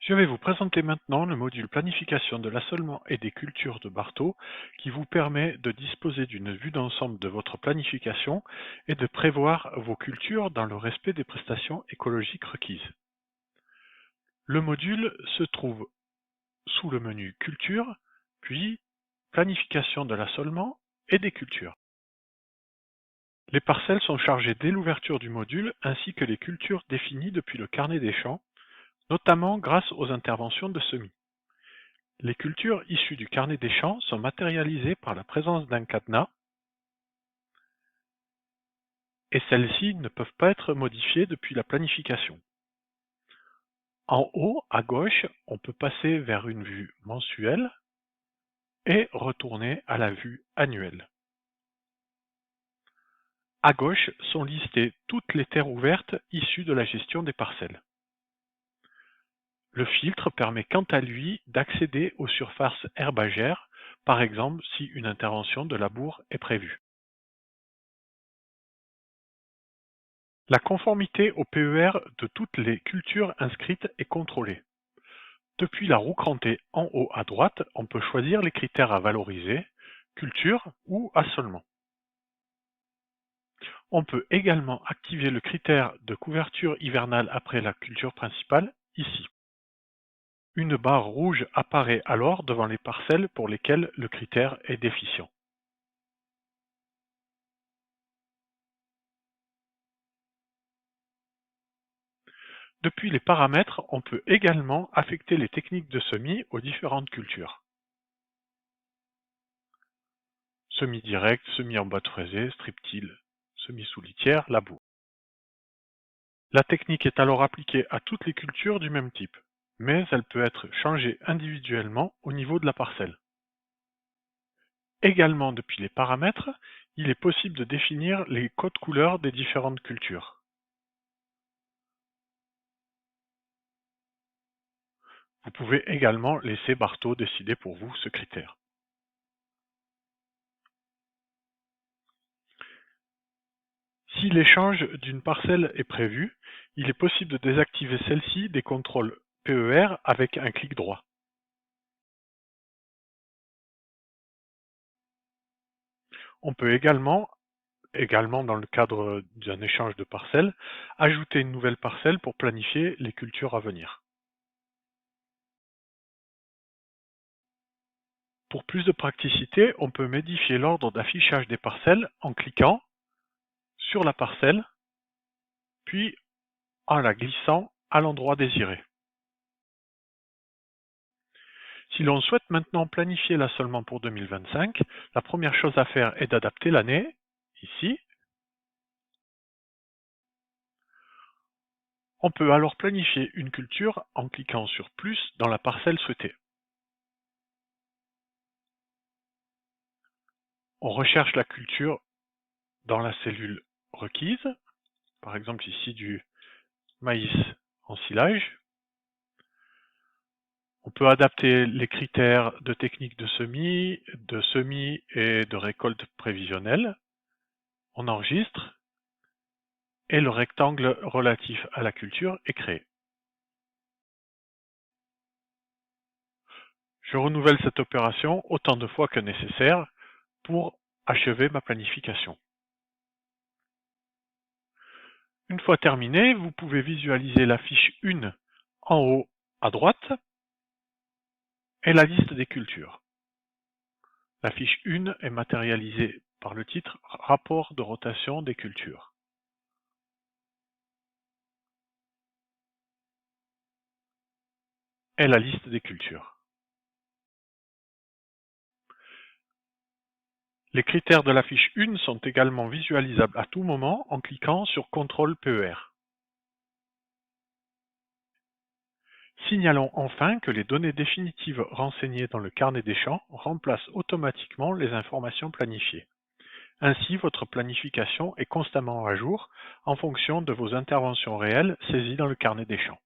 Je vais vous présenter maintenant le module planification de l'assolement et des cultures de Bartaux qui vous permet de disposer d'une vue d'ensemble de votre planification et de prévoir vos cultures dans le respect des prestations écologiques requises. Le module se trouve sous le menu Culture, puis Planification de l'assolement et des cultures. Les parcelles sont chargées dès l'ouverture du module ainsi que les cultures définies depuis le carnet des champs, notamment grâce aux interventions de semis. Les cultures issues du carnet des champs sont matérialisées par la présence d'un cadenas et celles-ci ne peuvent pas être modifiées depuis la planification. En haut, à gauche, on peut passer vers une vue mensuelle et retourner à la vue annuelle. À gauche sont listées toutes les terres ouvertes issues de la gestion des parcelles. Le filtre permet quant à lui d'accéder aux surfaces herbagères, par exemple si une intervention de labour est prévue. La conformité au PER de toutes les cultures inscrites est contrôlée. Depuis la roue crantée en haut à droite, on peut choisir les critères à valoriser, culture ou assolement. On peut également activer le critère de couverture hivernale après la culture principale, ici. Une barre rouge apparaît alors devant les parcelles pour lesquelles le critère est déficient. Depuis les paramètres, on peut également affecter les techniques de semis aux différentes cultures. Semis direct, semis en boîte fraisée, strip-till, semis sous litière, labour. La technique est alors appliquée à toutes les cultures du même type, mais elle peut être changée individuellement au niveau de la parcelle. Également depuis les paramètres, il est possible de définir les codes couleurs des différentes cultures. Vous pouvez également laisser Bartaux décider pour vous ce critère. Si l'échange d'une parcelle est prévu, il est possible de désactiver celle-ci des contrôles PER avec un clic droit. On peut également dans le cadre d'un échange de parcelles, ajouter une nouvelle parcelle pour planifier les cultures à venir. Pour plus de praticité, on peut modifier l'ordre d'affichage des parcelles en cliquant sur la parcelle, puis en la glissant à l'endroit désiré. Si l'on souhaite maintenant planifier l'assolement pour 2025, la première chose à faire est d'adapter l'année, ici. On peut alors planifier une culture en cliquant sur plus dans la parcelle souhaitée. On recherche la culture dans la cellule requise, par exemple ici du maïs en silage. On peut adapter les critères de technique de semis et de récolte prévisionnelle. On enregistre et le rectangle relatif à la culture est créé. Je renouvelle cette opération autant de fois que nécessaire pour achever ma planification. Une fois terminé, vous pouvez visualiser la fiche 1 en haut à droite et la liste des cultures. La fiche 1 est matérialisée par le titre Rapport de rotation des cultures. Et la liste des cultures. Les critères de la fiche 1 sont également visualisables à tout moment en cliquant sur CTRL PER. Signalons enfin que les données définitives renseignées dans le carnet des champs remplacent automatiquement les informations planifiées. Ainsi, votre planification est constamment à jour en fonction de vos interventions réelles saisies dans le carnet des champs.